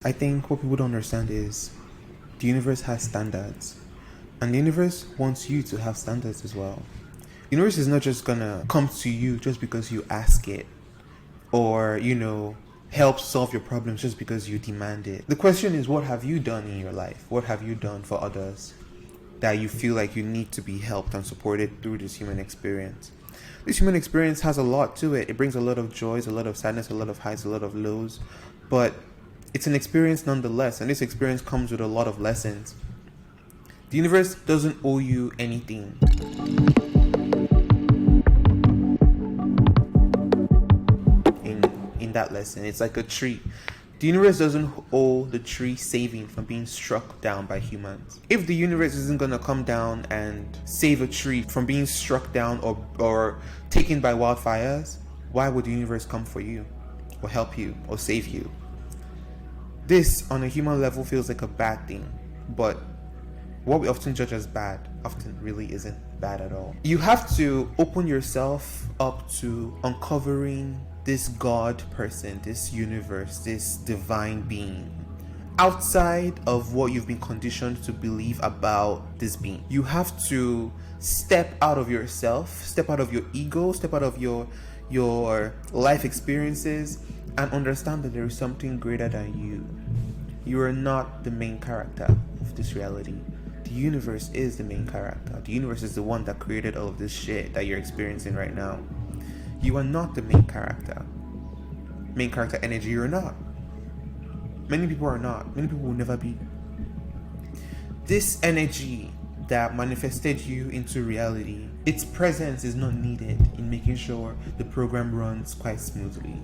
I think what people don't understand is the universe has standards, and the universe wants you to have standards as well. The universe is not just gonna come to you just because you ask it, or help solve your problems just because you demand it. The question is, what have you done in your life? What have you done for others that you feel like you need to be helped and supported through this human experience? This human experience has a lot to it. It brings a lot of joys, a lot of sadness, a lot of highs, a lot of lows, but it's an experience nonetheless, and this experience comes with a lot of lessons. The universe doesn't owe you anything. In that lesson, it's like a tree. The universe doesn't owe the tree saving from being struck down by humans. If the universe isn't going to come down and save a tree from being struck down or taken by wildfires, why would the universe come for you or help you or save you? This, on a human level, feels like a bad thing, but what we often judge as bad often really isn't bad at all. You have to open yourself up to uncovering this God person, this universe, this divine being, outside of what you've been conditioned to believe about this being. You have to step out of yourself, step out of your ego, step out of your life experiences, and understand that there is something greater than you. You are not the main character of this reality. The universe is the main character. The universe is the one that created all of this shit that you're experiencing right now. You are not the main character. Main character energy, you're not. Many people are not. Many people will never be. This energy that manifested you into reality, its presence is not needed in making sure the program runs quite smoothly.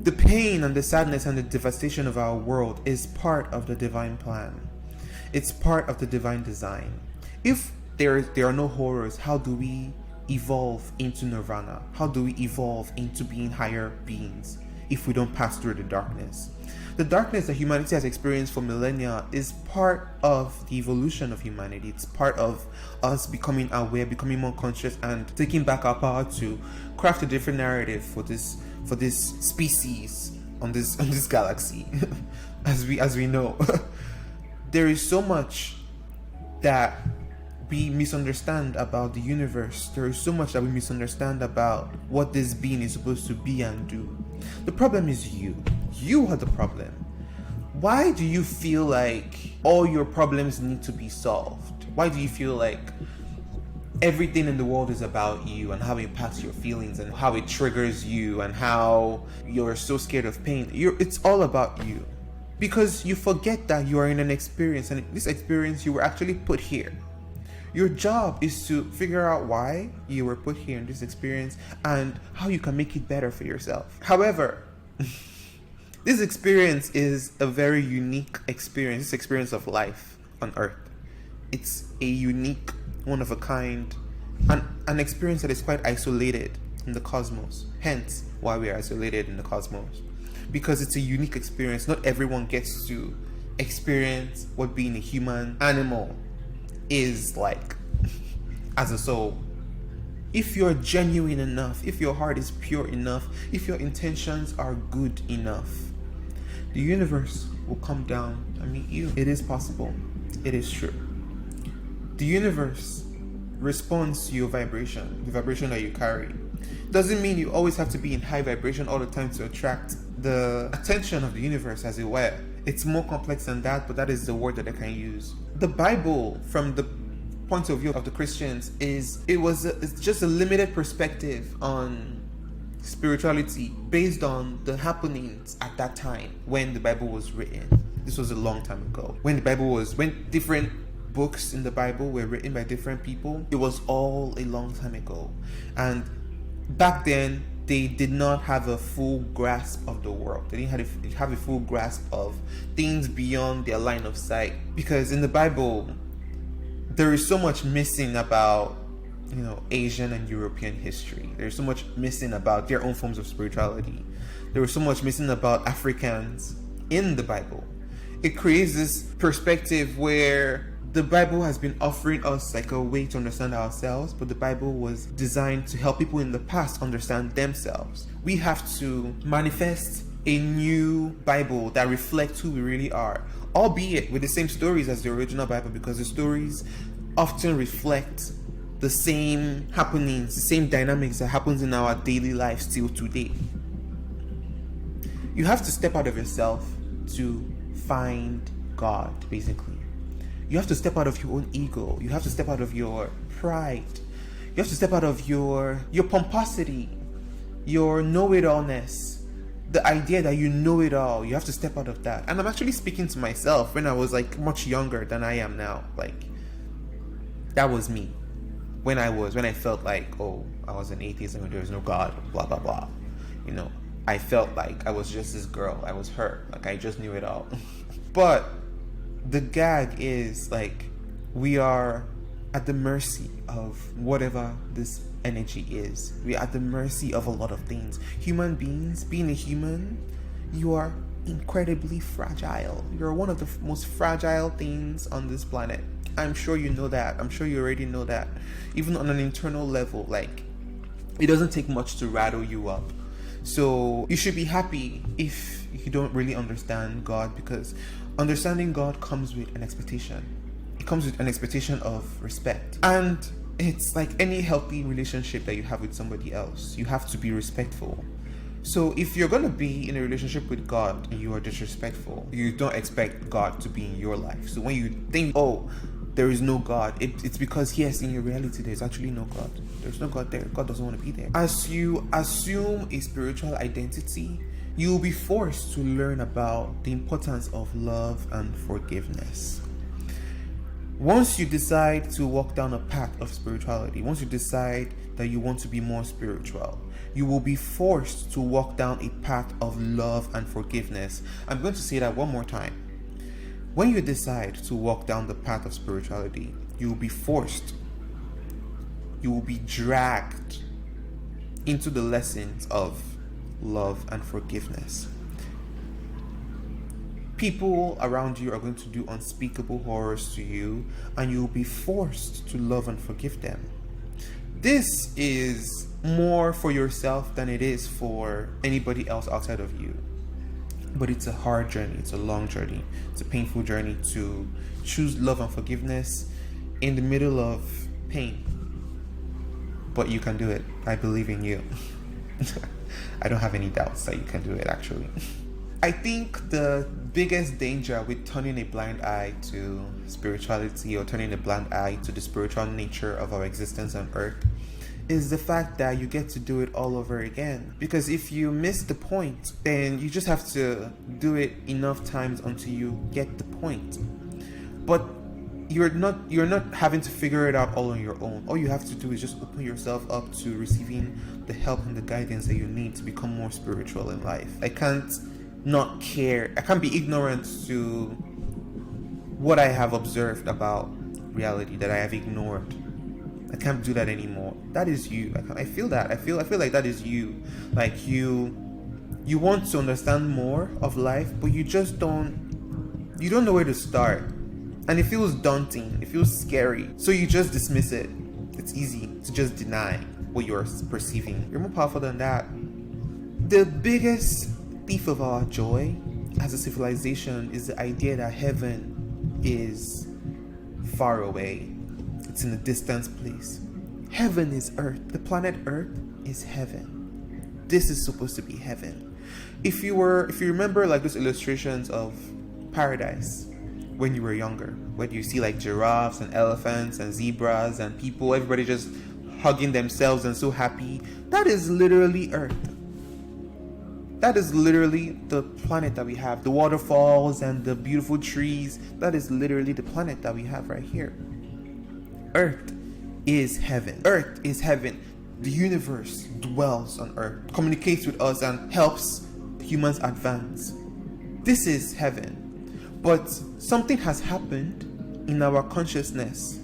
The pain and the sadness and the devastation of our world is part of the divine plan. It's part of the divine design. If there are no horrors, how do we evolve into nirvana? How do we evolve into being higher beings if we don't pass through the darkness? The darkness that humanity has experienced for millennia is part of the evolution of humanity. It's part of us becoming aware, becoming more conscious, and taking back our power to craft a different narrative for this species on this galaxy. as we know. There is so much that we misunderstand about the universe. There is so much that we misunderstand about what this being is supposed to be and do. The problem is you. You are the problem. Why do you feel like all your problems need to be solved? Why do you feel like everything in the world is about you and how it impacts your feelings and how it triggers you and how you're so scared of pain? It's all about you. Because you forget that you are in an experience, and this experience you were actually put here. Your job is to figure out why you were put here in this experience and how you can make it better for yourself. However, this experience is a very unique experience. This experience of life on Earth. It's a unique, one of a kind, an experience that is quite isolated in the cosmos. Hence, why we are isolated in the cosmos. Because it's a unique experience. Not everyone gets to experience what being a human animal is like as a soul. If you're genuine enough, if your heart is pure enough, if your intentions are good enough, the universe will come down and meet you. It is possible. It is true. The universe responds to your vibration, the vibration that you carry. Doesn't mean you always have to be in high vibration all the time to attract the attention of the universe, as it were. It's more complex than that, but that is the word that I can use. The Bible, from the point of view of the Christians, it's just a limited perspective on spirituality based on the happenings at that time when the Bible was written. This was a long time ago. When different books in the Bible were written by different people, it was all a long time ago. And back then, they did not have a full grasp of the world. They didn't have a full grasp of things beyond their line of sight. Because in the Bible, there is so much missing about, Asian and European history. There's so much missing about their own forms of spirituality. There was so much missing about Africans in the Bible. It creates this perspective where the Bible has been offering us like a way to understand ourselves, but the Bible was designed to help people in the past understand themselves. We have to manifest a new Bible that reflects who we really are, albeit with the same stories as the original Bible, because the stories often reflect the same happenings, the same dynamics that happens in our daily life still today. You have to step out of yourself to find God, basically. You have to step out of your own ego. You have to step out of your pride. You have to step out of your pomposity, your know-it-allness, the idea that you know it all. You have to step out of that. And I'm actually speaking to myself when I was like much younger than I am now. Like, that was me. When I felt like, oh, I was an atheist and there was no God, blah, blah, blah. You know, I felt like I was just this girl. I was her. Like, I just knew it all. But the gag is, like, we are at the mercy of whatever this energy is. We are at the mercy of a lot of things. Human beings, being a human, you are incredibly fragile. You're one of the most fragile things on this planet. I'm sure you know that. I'm sure you already know that. Even on an internal level, like, it doesn't take much to rattle you up. So you should be happy if you don't really understand God, because understanding God comes with an expectation. It comes with an expectation of respect. And it's like any healthy relationship that you have with somebody else. You have to be respectful. So if you're going to be in a relationship with God and you are disrespectful, you don't expect God to be in your life. So when you think, oh, there is no God, it's because, yes, in your reality, there's actually no God. There's no God there. God doesn't want to be there. As you assume a spiritual identity, you'll be forced to learn about the importance of love and forgiveness. Once you decide to walk down a path of spirituality, once you decide that you want to be more spiritual, you will be forced to walk down a path of love and forgiveness. I'm going to say that one more time. When you decide to walk down the path of spirituality, you will be forced, you will be dragged into the lessons of love and forgiveness. People around you are going to do unspeakable horrors to you, and you'll be forced to love and forgive them. This is more for yourself than it is for anybody else outside of you. But it's a hard journey, it's a long journey, it's a painful journey to choose love and forgiveness in the middle of pain. But you can do it. I believe in you. I don't have any doubts that you can do it, actually. I think the biggest danger with turning a blind eye to spirituality, or turning a blind eye to the spiritual nature of our existence on earth, is the fact that you get to do it all over again. Because if you miss the point, then you just have to do it enough times until you get the point. But you're not having to figure it out all on your own. All you have to do is just open yourself up to receiving the help and the guidance that you need to become more spiritual in life. I can't not care. I can't be ignorant to what I have observed about reality that I have ignored. I can't do that anymore. That is you. I feel that. I feel like that is you. Like you want to understand more of life, but you don't know where to start. And it feels daunting. It feels scary. So you just dismiss it. It's easy to just deny what you're perceiving. You're more powerful than that. The biggest thief of our joy as a civilization is the idea that heaven is far away. It's in a distant place. Heaven is earth. The planet Earth is heaven. This is supposed to be heaven. If you remember like those illustrations of paradise when you were younger, where you see like giraffes and elephants and zebras and people, everybody just hugging themselves and so happy, that is literally Earth. That is literally the planet that we have. The waterfalls and the beautiful trees, that is literally the planet that we have right here. Earth is heaven. Earth is heaven. The universe dwells on Earth, communicates with us, and helps humans advance. This is heaven. But something has happened in our consciousness.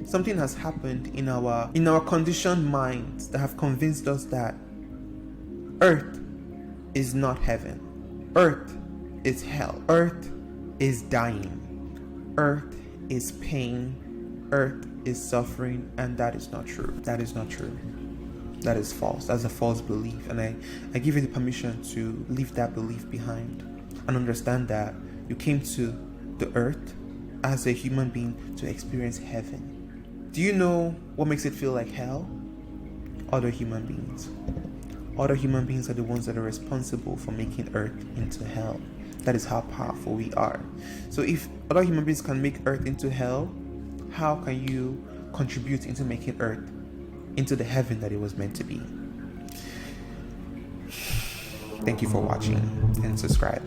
Something has happened in our conditioned minds that have convinced us that Earth is not heaven. Earth is hell. Earth is dying. Earth is pain. Earth is suffering, and that is not true. That is not true. That is false. That's a false belief. And I give you the permission to leave that belief behind and understand that you came to the earth as a human being to experience heaven. Do you know what makes it feel like hell? Other human beings. Other human beings are the ones that are responsible for making earth into hell. That is how powerful we are. So if other human beings can make earth into hell, how can you contribute into making earth into the heaven that it was meant to be? Thank you for watching and subscribe.